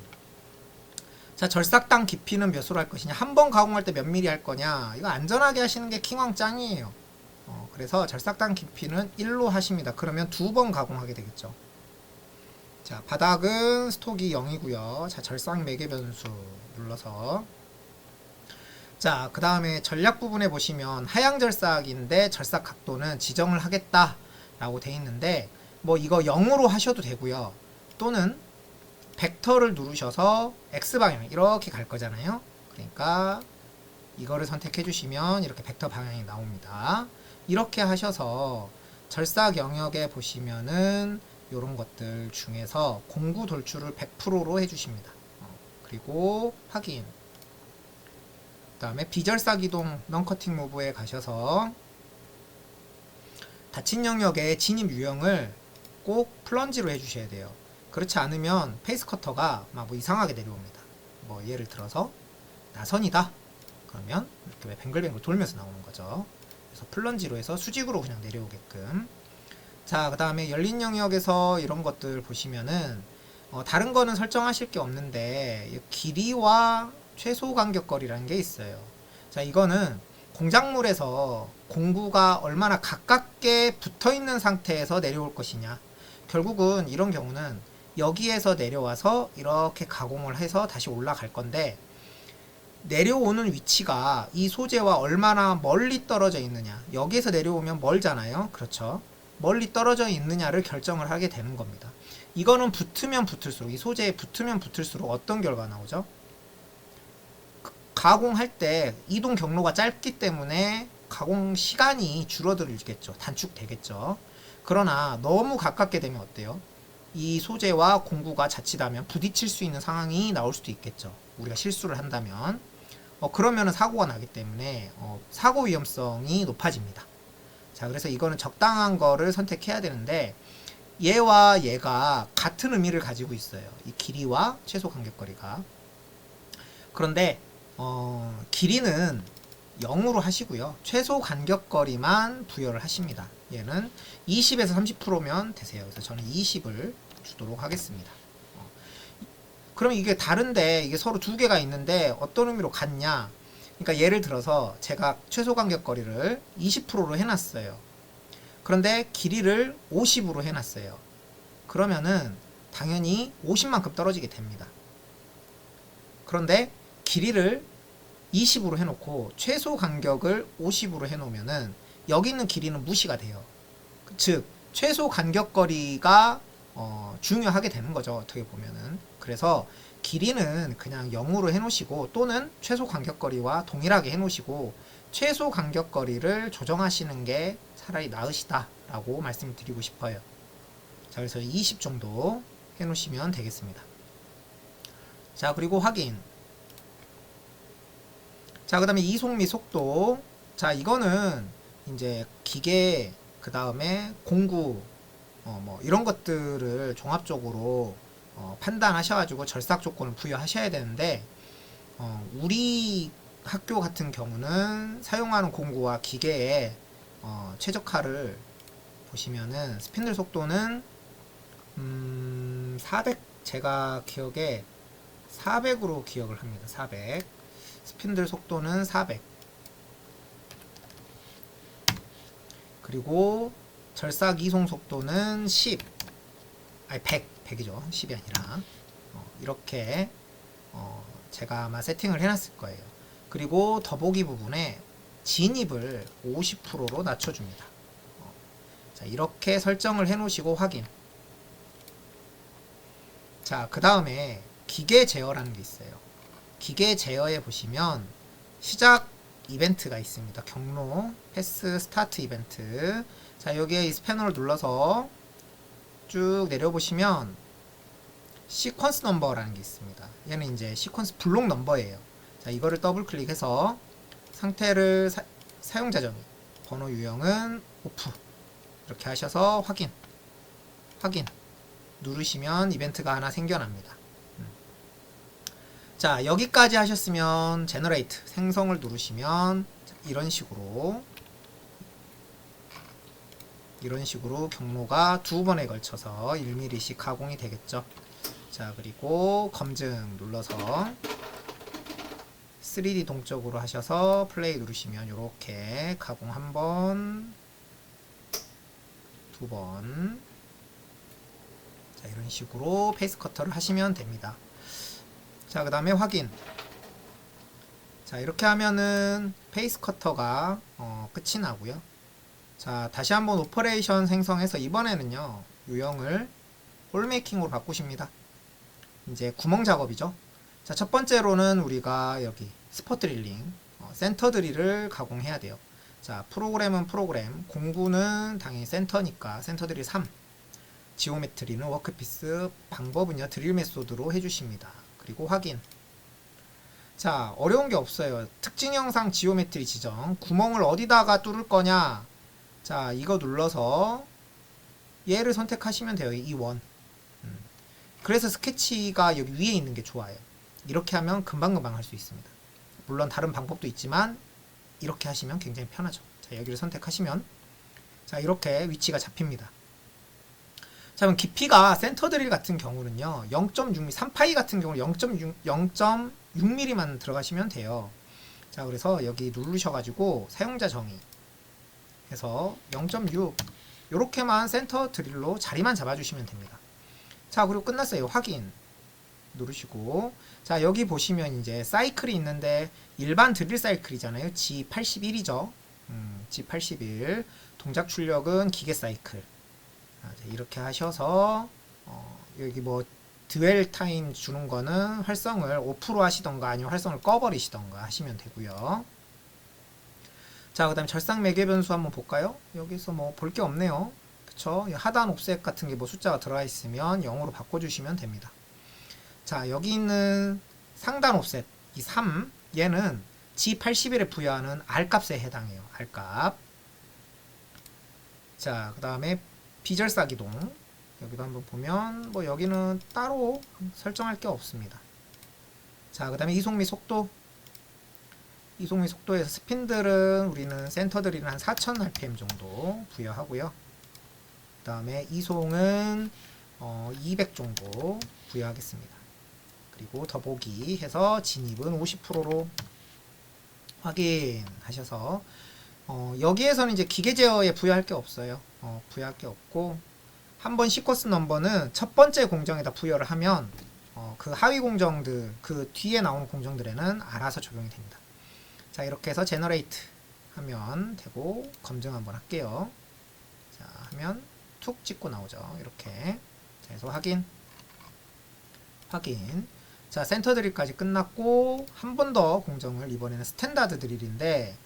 자, 절삭당 깊이는 몇으로 할 것이냐. 한 번 가공할 때 몇 mm 할 거냐. 이거 안전하게 하시는 게 킹왕 짱이에요. 그래서 절삭당 깊이는 1로 하십니다. 그러면 2번 가공하게 되겠죠. 자, 바닥은 스톡이 0이고요. 자, 절삭 매개 변수 눌러서 자, 그 다음에 전략 부분에 보시면 하향 절삭인데 절삭 각도는 지정을 하겠다 라고 돼 있는데 뭐 이거 0으로 하셔도 되고요. 또는 벡터를 누르셔서 X방향 이렇게 갈 거잖아요. 그러니까 이거를 선택해 주시면 이렇게 벡터 방향이 나옵니다. 이렇게 하셔서 절삭 영역에 보시면은 요런 것들 중에서 공구 돌출을 100%로 해주십니다. 그리고 확인. 다음에 비절삭이동 넌커팅 무브에 가셔서 닫힌 영역의 진입 유형을 꼭 플런지로 해주셔야 돼요. 그렇지 않으면 페이스 커터가 막 뭐 이상하게 내려옵니다. 뭐 예를 들어서 나선이다. 그러면 이렇게 뱅글뱅글 돌면서 나오는 거죠. 그래서 플런지로 해서 수직으로 그냥 내려오게끔. 자, 그 다음에 열린 영역에서 이런 것들 보시면은 다른 거는 설정하실 게 없는데 길이와 최소 간격거리라는 게 있어요. 자, 이거는 공작물에서 공구가 얼마나 가깝게 붙어 있는 상태에서 내려올 것이냐. 결국은 이런 경우는 여기에서 내려와서 이렇게 가공을 해서 다시 올라갈 건데, 내려오는 위치가 이 소재와 얼마나 멀리 떨어져 있느냐. 여기에서 내려오면 멀잖아요. 그렇죠. 멀리 떨어져 있느냐를 결정을 하게 되는 겁니다. 이거는 붙으면 붙을수록, 이 소재에 붙으면 붙을수록 어떤 결과가 나오죠? 가공할 때 이동 경로가 짧기 때문에 가공 시간이 줄어들겠죠. 단축되겠죠. 그러나 너무 가깝게 되면 어때요? 이 소재와 공구가 자칫하면 부딪힐 수 있는 상황이 나올 수도 있겠죠. 우리가 실수를 한다면. 그러면 사고가 나기 때문에 사고 위험성이 높아집니다. 자, 그래서 이거는 적당한 거를 선택해야 되는데, 얘와 얘가 같은 의미를 가지고 있어요. 이 길이와 최소 간격거리가. 그런데 길이는 0으로 하시고요. 최소 간격거리만 부여를 하십니다. 얘는 20에서 30%면 되세요. 그래서 저는 20을 주도록 하겠습니다. 그럼 이게 다른데, 이게 서로 두 개가 있는데 어떤 의미로 같냐? 그러니까 예를 들어서 제가 최소 간격거리를 20%로 해놨어요. 그런데 길이를 50으로 해놨어요. 그러면은 당연히 50만큼 떨어지게 됩니다. 그런데 길이를 20으로 해놓고 최소 간격을 50으로 해놓으면은 여기 있는 길이는 무시가 돼요. 즉 최소 간격거리가 중요하게 되는 거죠. 어떻게 보면은. 그래서 길이는 그냥 0으로 해놓으시고, 또는 최소 간격거리와 동일하게 해놓으시고 최소 간격거리를 조정하시는 게 차라리 나으시다라고 말씀을 드리고 싶어요. 자, 그래서 20 정도 해놓으시면 되겠습니다. 자, 그리고 확인. 자, 그 다음에 이속 및 속도. 자, 이거는 이제 기계, 그 다음에 공구, 뭐 이런 것들을 종합적으로 판단하셔가지고 절삭 조건을 부여하셔야 되는데, 우리 학교 같은 경우는 사용하는 공구와 기계의 최적화를 보시면은 스핀들 속도는 400, 제가 기억에 400으로 기억을 합니다. 400. 스핀들 속도는 400. 그리고 절삭 이송 속도는 10. 아니 100이죠. 10이 아니라. 이렇게 제가 아마 세팅을 해놨을 거예요. 그리고 더보기 부분에 진입을 50%로 낮춰줍니다. 자, 이렇게 설정을 해놓으시고 확인. 자, 그 다음에 기계 제어라는 게 있어요. 기계 제어에 보시면 시작 이벤트가 있습니다. 경로, 패스, 스타트 이벤트. 자, 여기에 이 스패너를 눌러서 쭉 내려보시면 시퀀스 넘버라는 게 있습니다. 얘는 이제 시퀀스 블록 넘버예요. 자, 이거를 더블 클릭해서 상태를 사용자 정의, 번호 유형은 오프, 이렇게 하셔서 확인 누르시면 이벤트가 하나 생겨납니다. 자, 여기까지 하셨으면 제너레이트, 생성을 누르시면 이런 식으로 경로가 두 번에 걸쳐서 1mm씩 가공이 되겠죠. 자, 그리고 검증 눌러서 3D 동적으로 하셔서 플레이 누르시면 이렇게 가공 한 번, 두 번, 자, 이런 식으로 페이스 커터를 하시면 됩니다. 자, 그 다음에 확인. 자, 이렇게 하면은 페이스 커터가 끝이 나고요. 자, 다시 한번 오퍼레이션 생성해서 이번에는요, 유형을 홀메이킹으로 바꾸십니다. 이제 구멍 작업이죠. 자, 첫 번째로는 우리가 여기 스포 드릴링, 센터 드릴을 가공해야 돼요. 자, 프로그램은 프로그램, 공구는 당연히 센터니까 센터 드릴 3, 지오메트리는 워크피스, 방법은요 드릴 메소드로 해주십니다. 그리고 확인. 자, 어려운 게 없어요. 특징 형상 지오메트리 지정. 구멍을 어디다가 뚫을 거냐. 자, 이거 눌러서 얘를 선택하시면 돼요. 이 원. 그래서 스케치가 여기 위에 있는 게 좋아요. 이렇게 하면 금방금방 할 수 있습니다. 물론 다른 방법도 있지만 이렇게 하시면 굉장히 편하죠. 자, 여기를 선택하시면 자, 이렇게 위치가 잡힙니다. 자, 그럼 깊이가 센터 드릴 같은 경우는요. 0.6mm, 3파이 같은 경우는 0.6mm만 들어가시면 돼요. 자, 그래서 여기 누르셔가지고 사용자 정의 해서 0.6 요렇게만 센터 드릴로 자리만 잡아주시면 됩니다. 자, 그리고 끝났어요. 확인 누르시고 자, 여기 보시면 이제 사이클이 있는데 일반 드릴 사이클이잖아요. G81이죠. G81 동작 출력은 기계 사이클. 이렇게 하셔서 여기 뭐 드웰 타임 주는 거는 활성을 5% 하시던가 아니면 활성을 꺼버리시던가 하시면 되고요. 자, 그 다음에 절상 매개 변수 한번 볼까요? 여기서 뭐 볼 게 없네요. 그쵸? 하단 옵셋 같은 게 뭐 숫자가 들어가 있으면 0으로 바꿔주시면 됩니다. 자, 여기 있는 상단 옵셋 이 3 얘는 G81에 부여하는 R값에 해당해요. R값. 자, 그 다음에 비절사기동 여기도 한번 보면 뭐 여기는 따로 설정할 게 없습니다. 자, 그 다음에 이송 및 속도 속도에서 스핀들은 우리는 센터들이는 한 4000rpm 정도 부여하고요. 그 다음에 이송은 200 정도 부여하겠습니다. 그리고 더보기 해서 진입은 50%로 확인하셔서 여기에서는 이제 기계 제어에 부여할 게 없어요. 부여할 게 없고 한번 시퀀스 넘버는 첫 번째 공정에다 부여를 하면 그 하위 공정들 그 뒤에 나오는 공정들에는 알아서 적용이 됩니다. 자, 이렇게 해서 제너레이트 하면 되고 검증 한번 할게요. 자, 하면 툭 찍고 나오죠. 이렇게. 자, 해서 확인. 자, 센터 드릴까지 끝났고 한 번 더 공정을 이번에는 스탠다드 드릴인데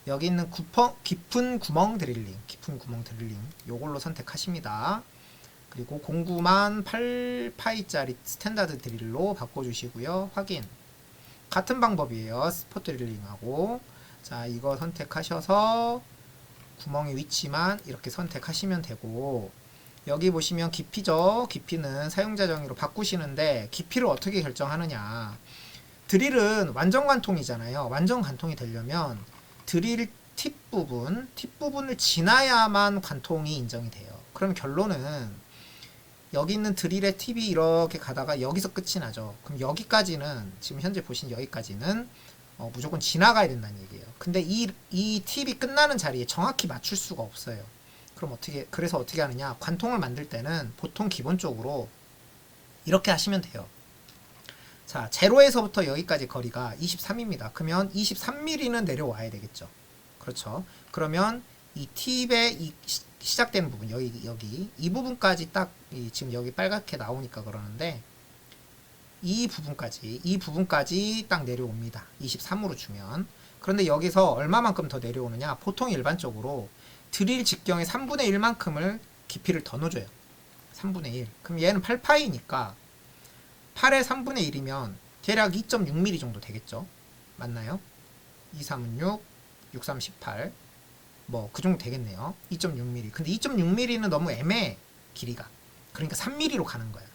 여기 있는 깊은 구멍 드릴링 요걸로 선택하십니다. 그리고 공구만 8파이짜리 스탠다드 드릴로 바꿔주시고요. 확인. 같은 방법이에요. 스포 드릴링하고. 자, 이거 선택하셔서 구멍의 위치만 이렇게 선택하시면 되고 여기 보시면 깊이죠. 깊이는 사용자 정의로 바꾸시는데 깊이를 어떻게 결정하느냐. 드릴은 완전 관통이잖아요. 완전 관통이 되려면 드릴 팁 부분을 지나야만 관통이 인정이 돼요. 그럼 결론은 여기 있는 드릴의 팁이 이렇게 가다가 여기서 끝이 나죠. 그럼 여기까지는 지금 현재 보신 여기까지는 무조건 지나가야 된다는 얘기예요. 근데 이 팁이 끝나는 자리에 정확히 맞출 수가 없어요. 그럼 그래서 어떻게 하느냐. 관통을 만들 때는 보통 기본적으로 이렇게 하시면 돼요. 자, 제로에서부터 여기까지 거리가 23입니다. 그러면 23mm는 내려와야 되겠죠. 그렇죠. 그러면 이 팁의 이 시작되는 부분, 여기 이 부분까지 딱 지금 여기 빨갛게 나오니까 그러는데 이 부분까지 딱 내려옵니다. 23으로 주면. 그런데 여기서 얼마만큼 더 내려오느냐. 보통 일반적으로 드릴 직경의 3분의 1만큼을 깊이를 더 넣어줘요. 3분의 1. 그럼 얘는 8파이니까 8의 3분의 1이면 대략 2.6mm 정도 되겠죠. 맞나요? 2, 3은 6, 6, 3, 18. 뭐 그 정도 되겠네요. 2.6mm. 근데 2.6mm는 너무 애매해. 길이가. 그러니까 3mm로 가는 거야.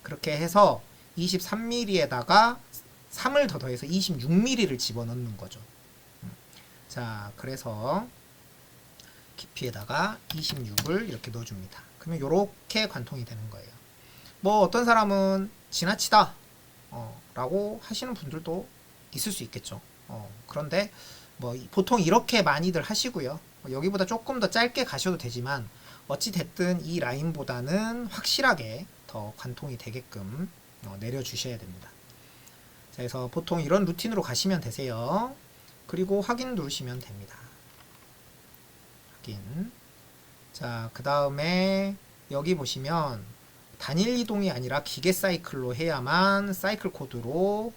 그렇게 해서 23mm에다가 3을 더 더해서 26mm를 집어넣는 거죠. 자, 그래서 깊이에다가 26을 이렇게 넣어줍니다. 그러면 이렇게 관통이 되는 거예요. 뭐 어떤 사람은 지나치다 라고 하시는 분들도 있을 수 있겠죠. 그런데 뭐 보통 이렇게 많이들 하시고요. 여기보다 조금 더 짧게 가셔도 되지만 어찌 됐든 이 라인보다는 확실하게 더 관통이 되게끔 내려주셔야 됩니다. 자, 그래서 보통 이런 루틴으로 가시면 되세요. 그리고 확인 누르시면 됩니다. 확인. 자, 그 다음에 여기 보시면 단일 이동이 아니라 기계 사이클로 해야만 사이클 코드로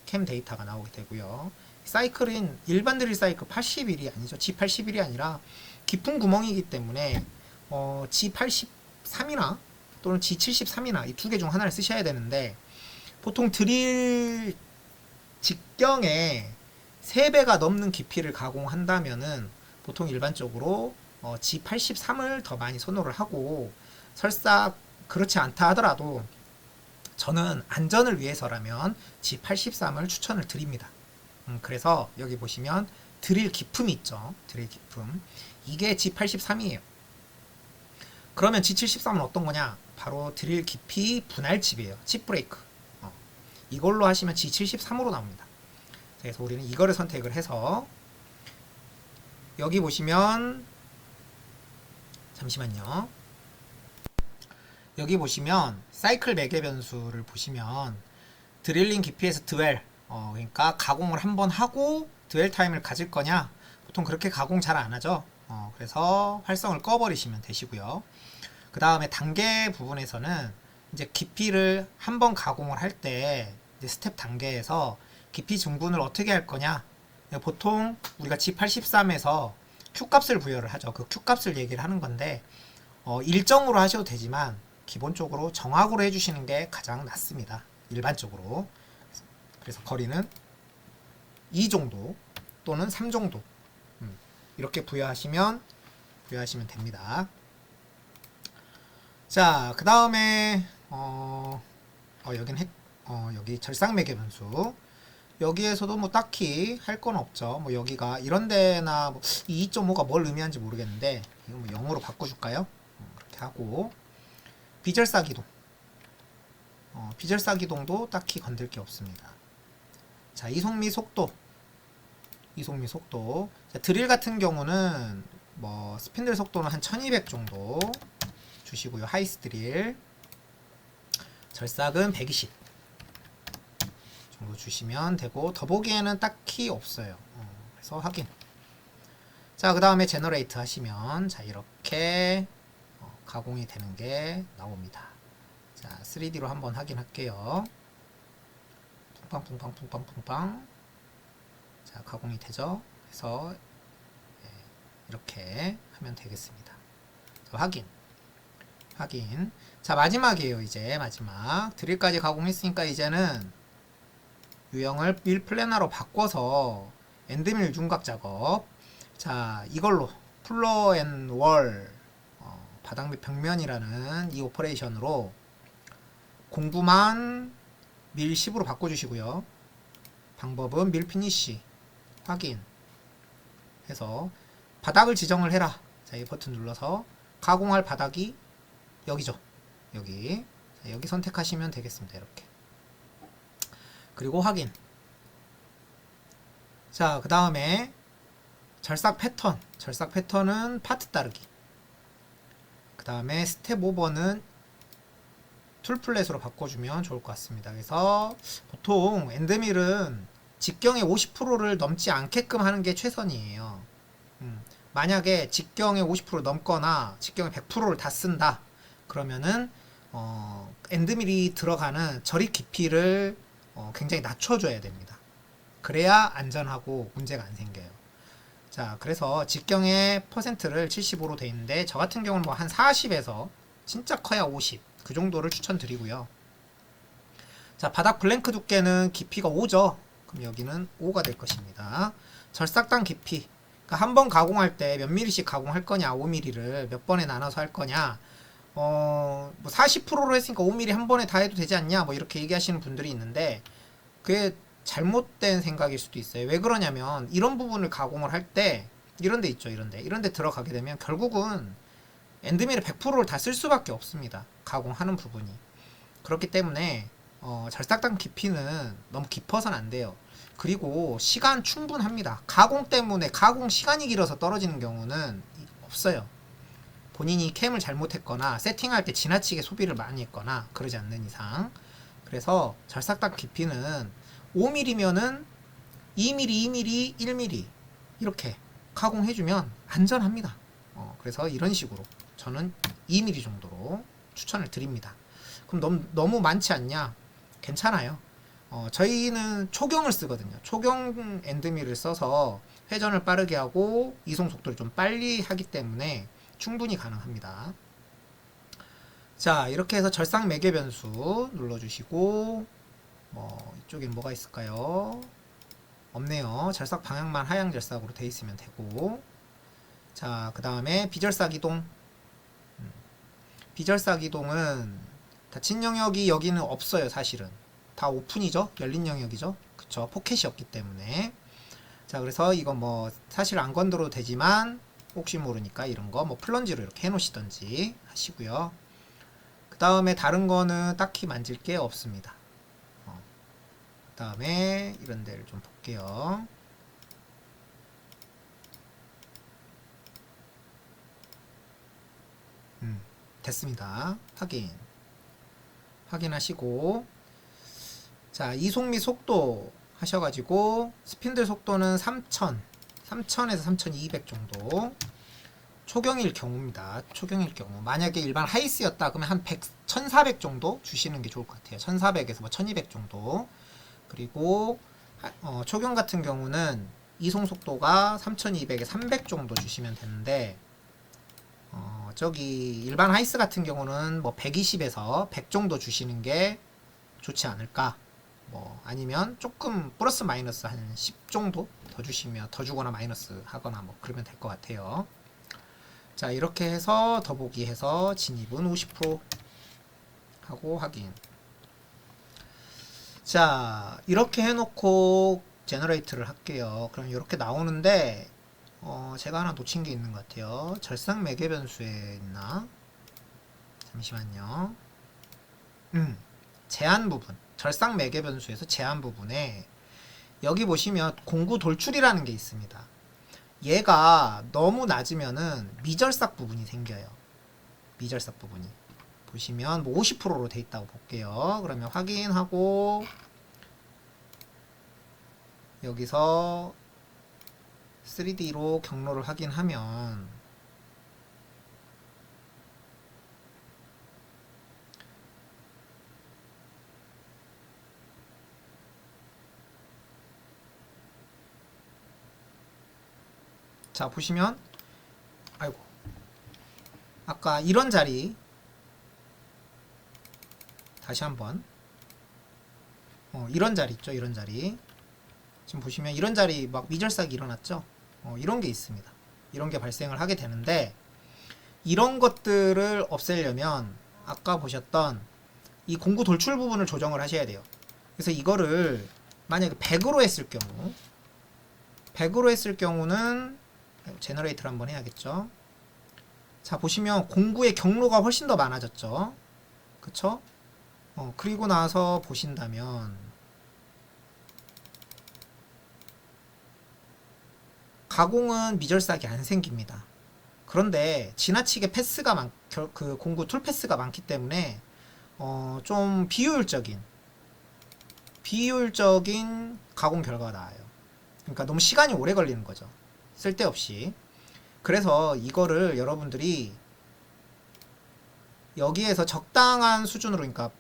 캠 데이터가 나오게 되고요. 사이클은 일반 드릴 사이클 81이 아니죠. G81이 아니라 깊은 구멍이기 때문에 G83이나 또는 G73이나 이 두 개 중 하나를 쓰셔야 되는데 보통 드릴 직경에 3배가 넘는 깊이를 가공한다면은 보통 일반적으로 G83을 더 많이 선호를 하고, 설사 그렇지 않다 하더라도 저는 안전을 위해서라면 G83을 추천을 드립니다. 그래서 여기 보시면 드릴 기품이 있죠. 드릴 기품. 이게 G83이에요. 그러면 G73은 어떤 거냐? 바로 드릴 깊이 분할 칩이에요. 칩 브레이크. 이걸로 하시면 G73으로 나옵니다. 그래서 우리는 이거를 선택을 해서 여기 보시면, 잠시만요. 여기 보시면 사이클 매개 변수를 보시면 드릴링 깊이에서 드웰, 그러니까 가공을 한번 하고 드웰 타임을 가질 거냐, 보통 그렇게 가공 잘 안 하죠. 그래서 활성을 꺼버리시면 되시고요. 그 다음에 단계 부분에서는 이제 깊이를 한번 가공을 할 때 스텝 단계에서 깊이 증분을 어떻게 할 거냐, 보통 우리가 G83에서 Q값을 부여를 하죠. 그 Q값을 얘기를 하는 건데, 일정으로 하셔도 되지만 기본적으로 정확으로 해주시는 게 가장 낫습니다. 일반적으로. 그래서 거리는 2 정도 또는 3 정도 이렇게 부여하시면 됩니다. 자, 그 다음에 여기 절삭매개 변수, 여기에서도 뭐 딱히 할 건 없죠. 뭐 여기가 이런 데나 이 2.5가 뭘 의미하는지 모르겠는데 이거 뭐 0으로 바꿔줄까요? 그렇게 하고, 비절삭이동, 비절삭이동도 딱히 건들 게 없습니다. 자, 이송미 속도. 자, 드릴 같은 경우는 뭐 스핀들 속도는 한 1200 정도 주시고요. 하이스 드릴. 절삭은 120 정도 주시면 되고, 더보기에는 딱히 없어요. 그래서 확인. 자, 그 다음에 제너레이트 하시면 자, 이렇게 가공이 되는 게 나옵니다. 자, 3D로 한번 확인할게요. 쿵팡. 자, 가공이 되죠. 그래서 이렇게 하면 되겠습니다. 자, 확인. 자, 마지막이에요. 이제 마지막 드릴까지 가공했으니까 이제는 유형을 밀 플래너로 바꿔서 엔드밀 윤곽 작업. 자, 이걸로 플로어 앤 월, 바닥 및 벽면이라는 이 오퍼레이션으로 공구만 밀 10으로 바꿔주시고요. 방법은 밀 피니쉬 확인 해서 바닥을 지정을 해라. 자, 이 버튼 눌러서 가공할 바닥이 여기죠. 여기. 자, 여기 선택하시면 되겠습니다. 이렇게. 그리고 확인. 자, 그 다음에 절삭 패턴은 파트 따르기. 그 다음에 스텝 오버는 툴 플랫으로 바꿔주면 좋을 것 같습니다. 그래서 보통 엔드밀은 직경의 50%를 넘지 않게끔 하는 게 최선이에요. 만약에 직경의 50% 넘거나 직경의 100%를 다 쓴다 그러면은 엔드밀이 들어가는 절입 깊이를 굉장히 낮춰줘야 됩니다. 그래야 안전하고 문제가 안 생겨요. 자, 그래서 직경의 퍼센트를 75로 돼 있는데 저 같은 경우는 뭐 한 40에서 진짜 커야 50 그 정도를 추천드리고요. 자, 바닥 블랭크 두께는 깊이가 5죠. 그럼 여기는 5가 될 것입니다. 절삭단 깊이, 그러니까 한 번 가공할 때 몇 미리씩 가공할 거냐, 5mm를 몇 번에 나눠서 할 거냐, 뭐 40%로 했으니까 5mm 한 번에 다 해도 되지 않냐, 뭐 이렇게 얘기하시는 분들이 있는데 그게 잘못된 생각일 수도 있어요. 왜 그러냐면 이런 부분을 가공을 할 때 이런 데 있죠. 이런 데 들어가게 되면 결국은 엔드밀의 100%를 다 쓸 수밖에 없습니다. 가공하는 부분이. 그렇기 때문에 절삭단 깊이는 너무 깊어서는 안 돼요. 그리고 시간 충분합니다. 가공 때문에 가공 시간이 길어서 떨어지는 경우는 없어요. 본인이 캠을 잘못했거나 세팅할 때 지나치게 소비를 많이 했거나 그러지 않는 이상. 그래서 절삭단 깊이는 5mm면은 2mm, 2mm, 1mm 이렇게 가공해주면 안전합니다. 그래서 이런 식으로 저는 2mm 정도로 추천을 드립니다. 그럼 너무 많지 않냐? 괜찮아요. 저희는 초경을 쓰거든요. 초경 엔드밀을 써서 회전을 빠르게 하고 이송 속도를 좀 빨리 하기 때문에 충분히 가능합니다. 자, 이렇게 해서 절삭 매개 변수 눌러주시고, 이쪽엔 뭐가 있을까요? 없네요. 절삭 방향만 하향 절삭으로 돼 있으면 되고. 자, 그 다음에 비절삭 이동. 비절삭 이동은 닫힌 영역이 여기는 없어요. 사실은 다 오픈이죠. 열린 영역이죠. 그쵸, 포켓이 없기 때문에. 자, 그래서 이거 뭐 사실 안 건드려도 되지만 혹시 모르니까 이런 거 뭐 플런지로 이렇게 해 놓으시던지 하시고요. 그 다음에 다른 거는 딱히 만질 게 없습니다. 그 다음에 이런 데를 좀 볼게요. 됐습니다. 확인하시고, 자, 이속 및 속도 하셔가지고 스핀들 속도는 3000에서 3200 정도. 초경일 경우입니다. 초경일 경우 만약에 일반 하이스였다 그러면 한 100, 1400 정도 주시는 게 좋을 것 같아요. 1400에서 뭐 1200 정도. 그리고 초경 같은 경우는 이송 속도가 3200에 300 정도 주시면 되는데, 저기 일반 하이스 같은 경우는 뭐 120에서 100 정도 주시는 게 좋지 않을까. 뭐 아니면 조금 플러스 마이너스 한 10 정도 더 주시면, 더 주거나 마이너스 하거나 뭐 그러면 될 것 같아요. 자, 이렇게 해서 더보기 해서 진입은 50% 하고 확인. 자, 이렇게 해놓고 제너레이트를 할게요. 그럼 이렇게 나오는데 제가 하나 놓친 게 있는 것 같아요. 절삭 매개 변수에 있나? 잠시만요. 제한 부분, 절삭 매개 변수에서 제한 부분에 여기 보시면 공구 돌출이라는 게 있습니다. 얘가 너무 낮으면은 미절삭 부분이 생겨요. 미절삭 부분이 보시면 뭐 50%로 돼 있다고 볼게요. 그러면 확인하고 여기서 3D로 경로를 확인하면 자, 보시면 아이고, 아까 이런 자리 다시 한번 이런 자리 있죠. 이런 자리 지금 보시면 이런 자리 막 미절삭이 일어났죠. 이런 게 있습니다. 이런 게 발생을 하게 되는데, 이런 것들을 없애려면 아까 보셨던 이 공구 돌출 부분을 조정을 하셔야 돼요. 그래서 이거를 만약에 100으로 했을 경우, 100으로 했을 경우는 제너레이터를 한번 해야겠죠. 자, 보시면 공구의 경로가 훨씬 더 많아졌죠. 그쵸? 그리고 나서 보신다면 가공은 미절삭이 안 생깁니다. 그런데 지나치게 패스가 그 공구 툴 패스가 많기 때문에 좀 비효율적인 가공 결과가 나와요. 그러니까 너무 시간이 오래 걸리는 거죠. 쓸데없이. 그래서 이거를 여러분들이 여기에서 적당한 수준으로, 그러니까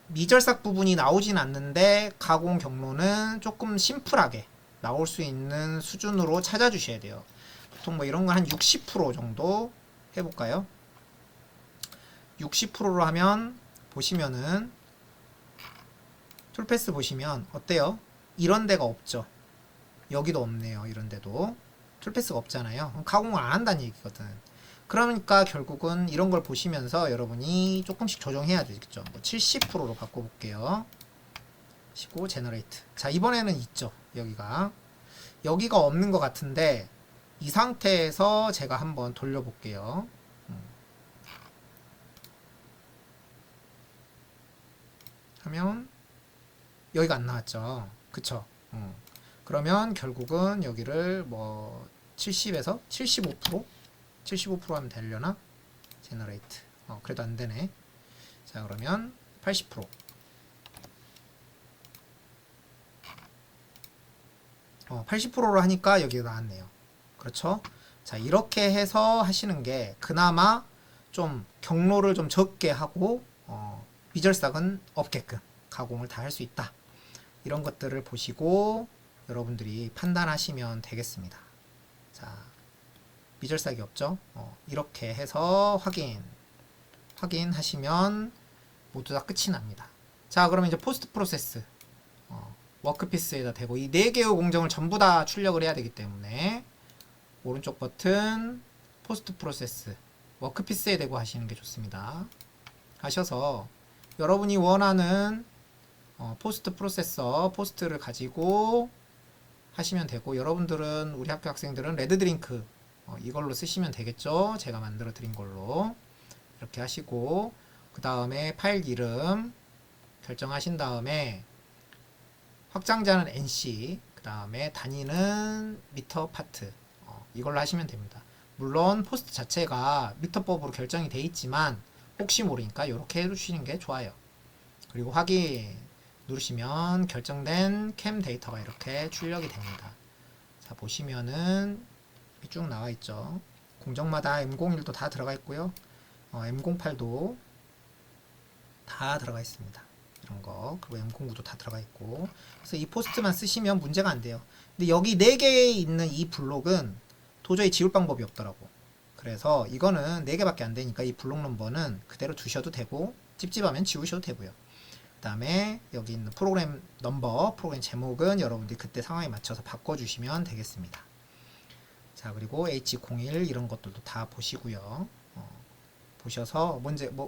미절삭 부분이 나오진 않는데 가공 경로는 조금 심플하게 나올 수 있는 수준으로 찾아주셔야 돼요. 보통 뭐 이런 건 한 60% 정도 해볼까요? 60%로 하면 보시면은 툴패스 보시면 어때요? 이런 데가 없죠. 여기도 없네요. 이런 데도 툴패스가 없잖아요. 그럼 가공을 안 한다는 얘기거든. 그러니까 결국은 이런 걸 보시면서 여러분이 조금씩 조정해야 되겠죠. 뭐 70%로 바꿔볼게요. 시고 제너레이트. 자, 이번에는 있죠. 여기가 없는 것 같은데 이 상태에서 제가 한번 돌려볼게요. 하면 여기가 안 나왔죠. 그쵸? 그러면 결국은 여기를 뭐 70에서 75% 하면 되려나? 제너레이트. 그래도 안 되네. 자, 그러면 80%. 80%로 하니까 여기가 나왔네요. 그렇죠? 자, 이렇게 해서 하시는 게 그나마 좀 경로를 좀 적게 하고 미절삭은 없게끔 가공을 다 할 수 있다. 이런 것들을 보시고 여러분들이 판단하시면 되겠습니다. 자, 미절삭이 없죠? 이렇게 해서 확인하시면 모두 다 끝이 납니다. 자, 그러면 이제 포스트 프로세스 워크피스에다 대고 이 4개의 공정을 전부 다 출력을 해야 되기 때문에 오른쪽 버튼 포스트 프로세스 워크피스에 대고 하시는 게 좋습니다. 하셔서 여러분이 원하는 포스트 프로세서 포스트를 가지고 하시면 되고, 여러분들은 우리 학교 학생들은 레드드링크 이걸로 쓰시면 되겠죠. 제가 만들어 드린 걸로 이렇게 하시고, 그 다음에 파일 이름 결정하신 다음에 확장자는 NC, 그 다음에 단위는 미터 파트 이걸로 하시면 됩니다. 물론 포스트 자체가 미터법으로 결정이 돼 있지만 혹시 모르니까 이렇게 해주시는 게 좋아요. 그리고 확인 누르시면 결정된 캠 데이터가 이렇게 출력이 됩니다. 자, 보시면은 쭉 나와 있죠. 공정마다 M01도 다 들어가 있고요. M08도 다 들어가 있습니다. 이런 거. 그리고 M09도 다 들어가 있고. 그래서 이 포스트만 쓰시면 문제가 안 돼요. 근데 여기 4개에 있는 이 블록은 도저히 지울 방법이 없더라고. 그래서 이거는 4개밖에 안 되니까 이 블록 넘버는 그대로 두셔도 되고, 찝찝하면 지우셔도 되고요. 그 다음에 여기 있는 프로그램 넘버, 프로그램 제목은 여러분들이 그때 상황에 맞춰서 바꿔주시면 되겠습니다. 자, 그리고 H01 이런 것들도 다 보시고요. 보셔서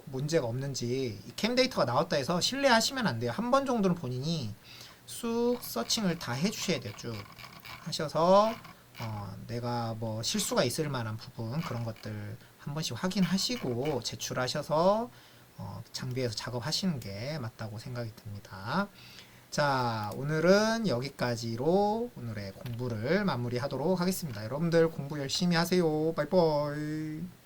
문제가 없는지, 이 캠 데이터가 나왔다 해서 신뢰하시면 안 돼요. 한 번 정도는 본인이 쑥 서칭을 다 해주셔야 돼요. 쭉 하셔서 내가 뭐 실수가 있을 만한 부분 그런 것들 한 번씩 확인하시고 제출하셔서 장비에서 작업하시는 게 맞다고 생각이 듭니다. 자, 오늘은 여기까지로 오늘의 공부를 마무리하도록 하겠습니다. 여러분들 공부 열심히 하세요. 바이바이.